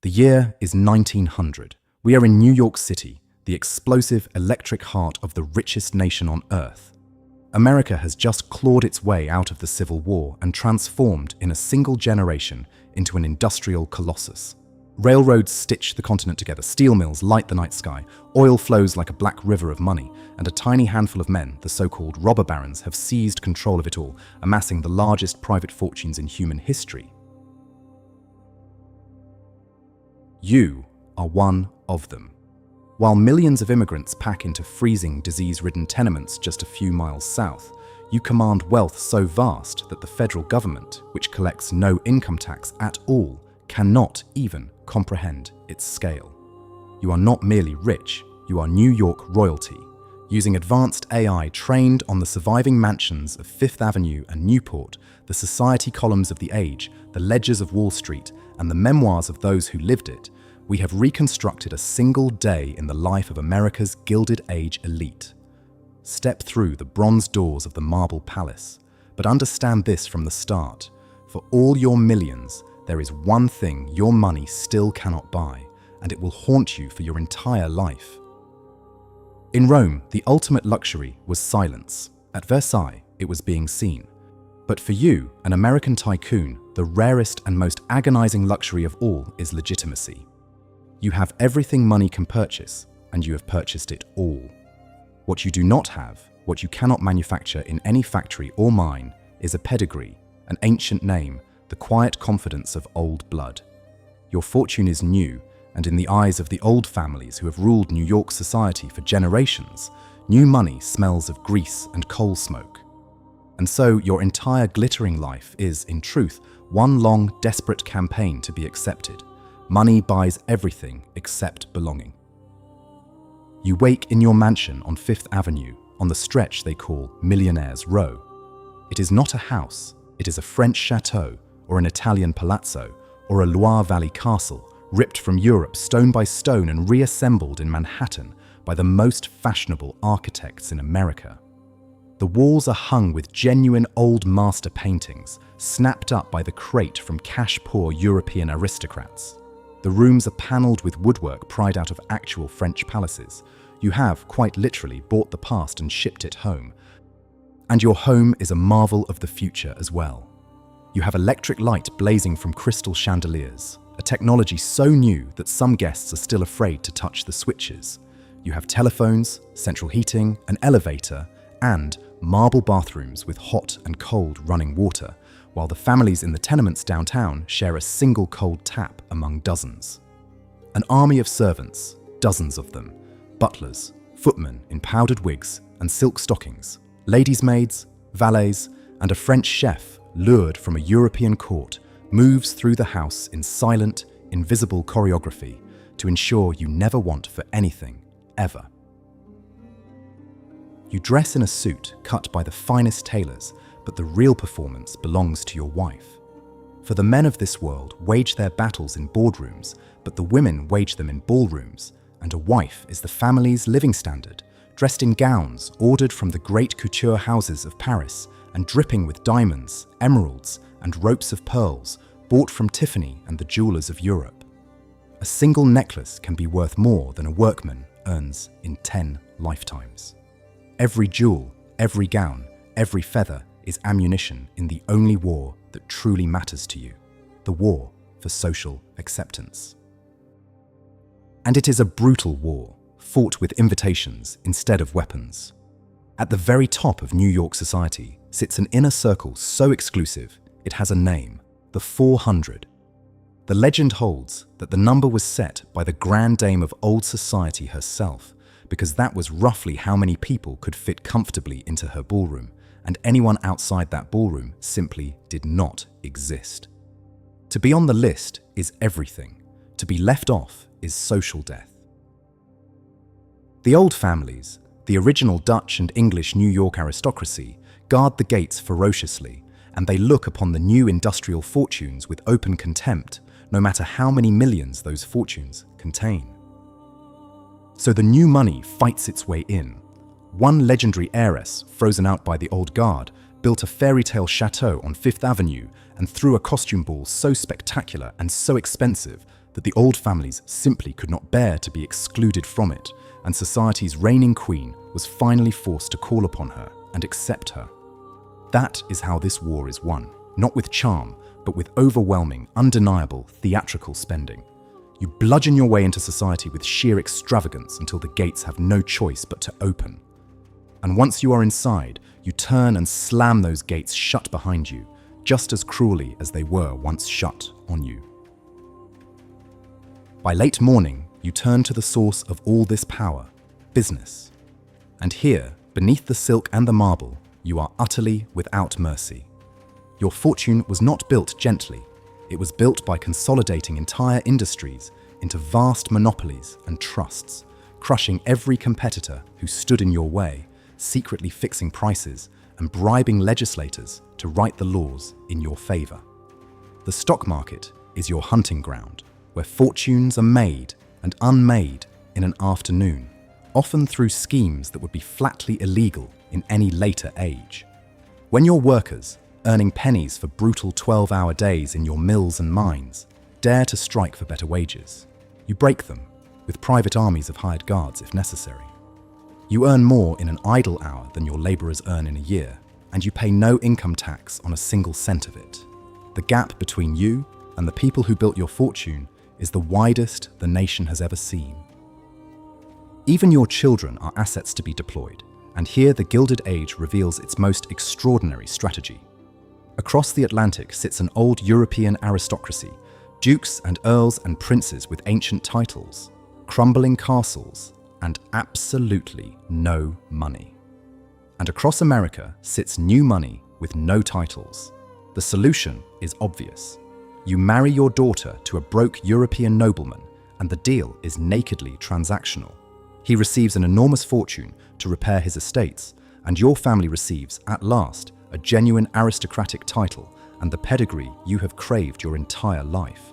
The year is 1900. We are in New York City, the explosive electric heart of the richest nation on earth. America has just clawed its way out of the Civil War and transformed in a single generation into an industrial colossus. Railroads stitch the continent together, steel mills light the night sky, oil flows like a black river of money, and a tiny handful of men, the so-called robber barons, have seized control of it all, amassing the largest private fortunes in human history. You are one of them. While millions of immigrants pack into freezing, disease-ridden tenements just a few miles south, you command wealth so vast that the federal government, which collects no income tax at all, cannot even comprehend its scale. You are not merely rich, you are New York royalty. Using advanced AI trained on the surviving mansions of Fifth Avenue and Newport, the society columns of the age, the ledgers of Wall Street, and the memoirs of those who lived it, we have reconstructed a single day in the life of America's Gilded Age elite. Step through the bronze doors of the marble palace, but understand this from the start. For all your millions, there is one thing your money still cannot buy, and it will haunt you for your entire life. In Rome, the ultimate luxury was silence. At Versailles, it was being seen. But for you, an American tycoon, the rarest and most agonizing luxury of all is legitimacy. You have everything money can purchase, and you have purchased it all. What you do not have, what you cannot manufacture in any factory or mine, is a pedigree, an ancient name, the quiet confidence of old blood. Your fortune is new, and in the eyes of the old families who have ruled New York society for generations, new money smells of grease and coal smoke. And so your entire glittering life is, in truth, one long, desperate campaign to be accepted. Money buys everything except belonging. You wake in your mansion on Fifth Avenue, on the stretch they call Millionaires Row. It is not a house, it is a French chateau, or an Italian palazzo, or a Loire Valley castle, ripped from Europe stone by stone and reassembled in Manhattan by the most fashionable architects in America. The walls are hung with genuine old master paintings, snapped up by the crate from cash-poor European aristocrats. The rooms are panelled with woodwork pried out of actual French palaces. You have, quite literally, bought the past and shipped it home. And your home is a marvel of the future as well. You have electric light blazing from crystal chandeliers, a technology so new that some guests are still afraid to touch the switches. You have telephones, central heating, an elevator, and marble bathrooms with hot and cold running water, while the families in the tenements downtown share a single cold tap among dozens. An army of servants, dozens of them, butlers, footmen in powdered wigs and silk stockings, ladies' maids, valets, and a French chef lured from a European court moves through the house in silent, invisible choreography to ensure you never want for anything, ever. You dress in a suit cut by the finest tailors, but the real performance belongs to your wife. For the men of this world wage their battles in boardrooms, but the women wage them in ballrooms, and a wife is the family's living standard, dressed in gowns ordered from the great couture houses of Paris and dripping with diamonds, emeralds, and ropes of pearls bought from Tiffany and the jewelers of Europe. A single necklace can be worth more than a workman earns in 10 lifetimes. Every jewel, every gown, every feather is ammunition in the only war that truly matters to you, the war for social acceptance. And it is a brutal war, fought with invitations instead of weapons. At the very top of New York society sits an inner circle so exclusive it has a name, the 400. The legend holds that the number was set by the grand dame of old society herself, because that was roughly how many people could fit comfortably into her ballroom, and anyone outside that ballroom simply did not exist. To be on the list is everything. To be left off is social death. The old families, the original Dutch and English New York aristocracy, guard the gates ferociously, and they look upon the new industrial fortunes with open contempt, no matter how many millions those fortunes contain. So the new money fights its way in. One legendary heiress, frozen out by the old guard, built a fairy tale chateau on Fifth Avenue and threw a costume ball so spectacular and so expensive that the old families simply could not bear to be excluded from it, and society's reigning queen was finally forced to call upon her and accept her. That is how this war is won, not with charm, but with overwhelming, undeniable theatrical spending. You bludgeon your way into society with sheer extravagance until the gates have no choice but to open. And once you are inside, you turn and slam those gates shut behind you, just as cruelly as they were once shut on you. By late morning, you turn to the source of all this power, business. And here, beneath the silk and the marble, you are utterly without mercy. Your fortune was not built gently. It was built by consolidating entire industries into vast monopolies and trusts, crushing every competitor who stood in your way, secretly fixing prices and bribing legislators to write the laws in your favor. The stock market is your hunting ground, where fortunes are made and unmade in an afternoon, often through schemes that would be flatly illegal in any later age. When your workers, earning pennies for brutal 12-hour days in your mills and mines, dare to strike for better wages, you break them, with private armies of hired guards if necessary. You earn more in an idle hour than your laborers earn in a year, and you pay no income tax on a single cent of it. The gap between you and the people who built your fortune is the widest the nation has ever seen. Even your children are assets to be deployed, and here the Gilded Age reveals its most extraordinary strategy. Across the Atlantic sits an old European aristocracy, dukes and earls and princes with ancient titles, crumbling castles, and absolutely no money. And across America sits new money with no titles. The solution is obvious. You marry your daughter to a broke European nobleman, and the deal is nakedly transactional. He receives an enormous fortune to repair his estates, and your family receives, at last, a genuine aristocratic title and the pedigree you have craved your entire life.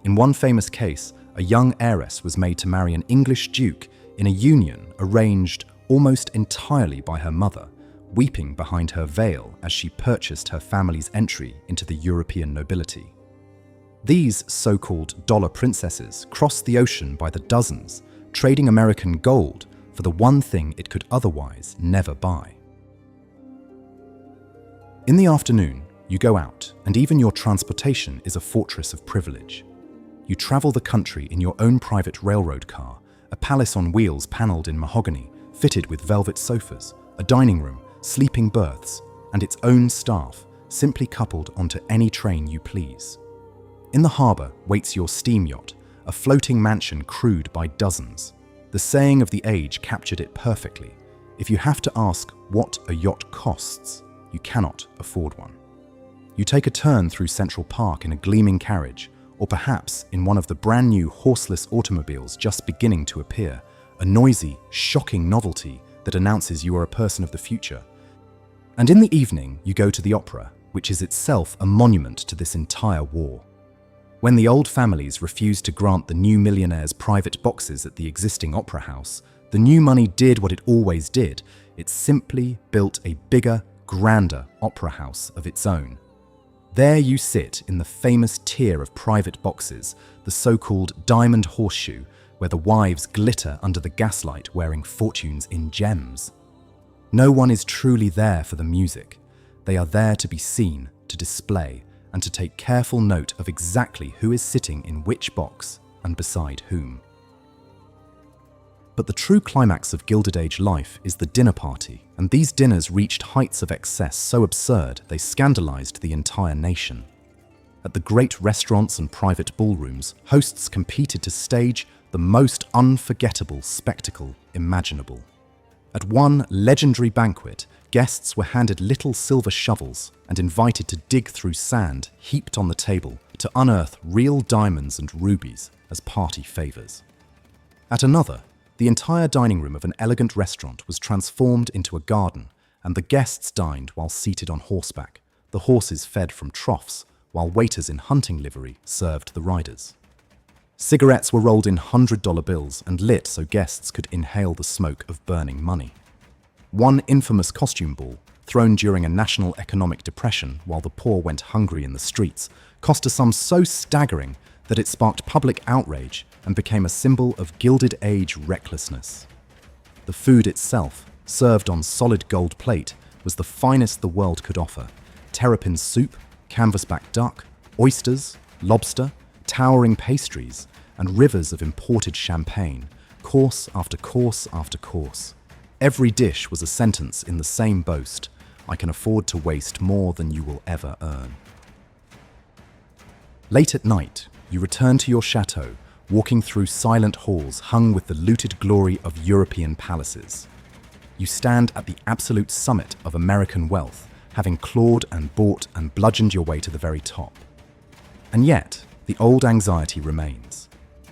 In one famous case, a young heiress was made to marry an English duke in a union arranged almost entirely by her mother, weeping behind her veil as she purchased her family's entry into the European nobility. These so-called dollar princesses crossed the ocean by the dozens, trading American gold for the one thing it could otherwise never buy. In the afternoon, you go out, and even your transportation is a fortress of privilege. You travel the country in your own private railroad car, a palace on wheels panelled in mahogany, fitted with velvet sofas, a dining room, sleeping berths, and its own staff, simply coupled onto any train you please. In the harbour waits your steam yacht, a floating mansion crewed by dozens. The saying of the age captured it perfectly. If you have to ask what a yacht costs, you cannot afford one. You take a turn through Central Park in a gleaming carriage, or perhaps in one of the brand new horseless automobiles just beginning to appear, a noisy, shocking novelty that announces you are a person of the future. And in the evening, you go to the opera, which is itself a monument to this entire war. When the old families refused to grant the new millionaires private boxes at the existing opera house, the new money did what it always did. It simply built a bigger, grander opera house of its own. There you sit in the famous tier of private boxes, the so-called Diamond Horseshoe, where the wives glitter under the gaslight wearing fortunes in gems. No one is truly there for the music. They are there to be seen, to display, and to take careful note of exactly who is sitting in which box and beside whom. But the true climax of Gilded Age life is the dinner party, and these dinners reached heights of excess so absurd they scandalized the entire nation. At the great restaurants and private ballrooms, hosts competed to stage the most unforgettable spectacle imaginable. At one legendary banquet, guests were handed little silver shovels and invited to dig through sand heaped on the table to unearth real diamonds and rubies as party favors. At another, the entire dining room of an elegant restaurant was transformed into a garden, and the guests dined while seated on horseback. The horses fed from troughs, while waiters in hunting livery served the riders. Cigarettes were rolled in $100 bills and lit so guests could inhale the smoke of burning money. One infamous costume ball, thrown during a national economic depression while the poor went hungry in the streets, cost a sum so staggering that it sparked public outrage and became a symbol of Gilded Age recklessness. The food itself, served on solid gold plate, was the finest the world could offer. Terrapin soup, canvasback duck, oysters, lobster, towering pastries, and rivers of imported champagne, course after course after course. Every dish was a sentence in the same boast: I can afford to waste more than you will ever earn. Late at night, you return to your chateau, walking through silent halls hung with the looted glory of European palaces. You stand at the absolute summit of American wealth, having clawed and bought and bludgeoned your way to the very top. And yet, the old anxiety remains.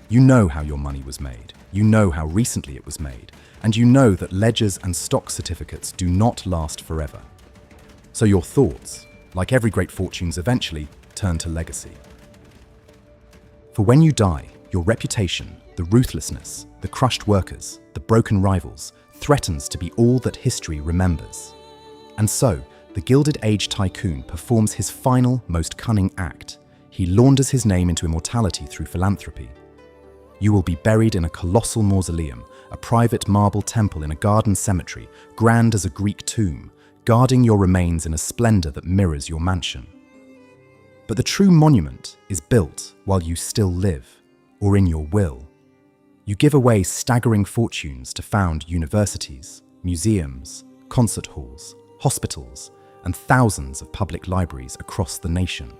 You know how your money was made, you know how recently it was made, and you know that ledgers and stock certificates do not last forever. So your thoughts, like every great fortunes, eventually turn to legacy. For when you die, your reputation, the ruthlessness, the crushed workers, the broken rivals, threatens to be all that history remembers. And so, the Gilded Age tycoon performs his final, most cunning act. He launders his name into immortality through philanthropy. You will be buried in a colossal mausoleum, a private marble temple in a garden cemetery, grand as a Greek tomb, guarding your remains in a splendor that mirrors your mansion. But the true monument is built while you still live, or in your will. You give away staggering fortunes to found universities, museums, concert halls, hospitals, and thousands of public libraries across the nation.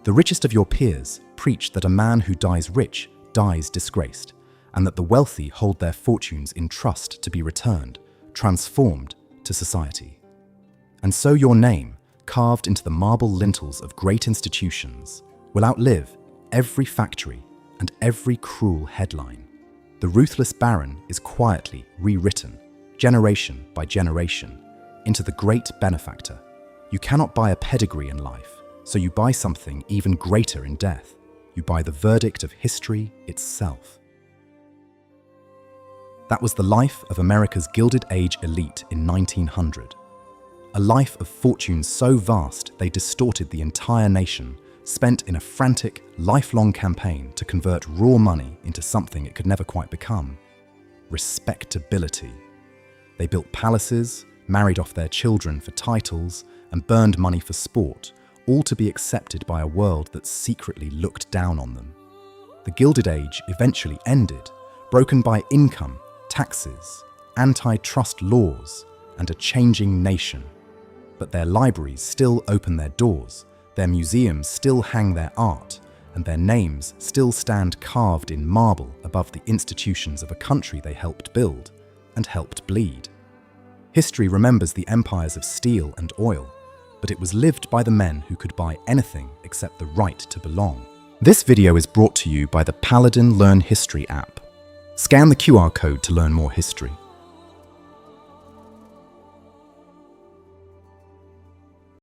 The richest of your peers preach that a man who dies rich dies disgraced, and that the wealthy hold their fortunes in trust to be returned, transformed to society. And so your name, carved into the marble lintels of great institutions, will outlive every factory and every cruel headline. The ruthless baron is quietly rewritten, generation by generation, into the great benefactor. You cannot buy a pedigree in life, so you buy something even greater in death. You buy the verdict of history itself. That was the life of America's Gilded Age elite in 1900. A life of fortunes so vast they distorted the entire nation, spent in a frantic, lifelong campaign to convert raw money into something it could never quite become: respectability. They built palaces, married off their children for titles, and burned money for sport, all to be accepted by a world that secretly looked down on them. The Gilded Age eventually ended, broken by income, taxes, antitrust laws, and a changing nation. But their libraries still open their doors, their museums still hang their art, and their names still stand carved in marble above the institutions of a country they helped build and helped bleed. History remembers the empires of steel and oil, but it was lived by the men who could buy anything except the right to belong. This video is brought to you by the Paladin Learn History app. Scan the QR code to learn more history.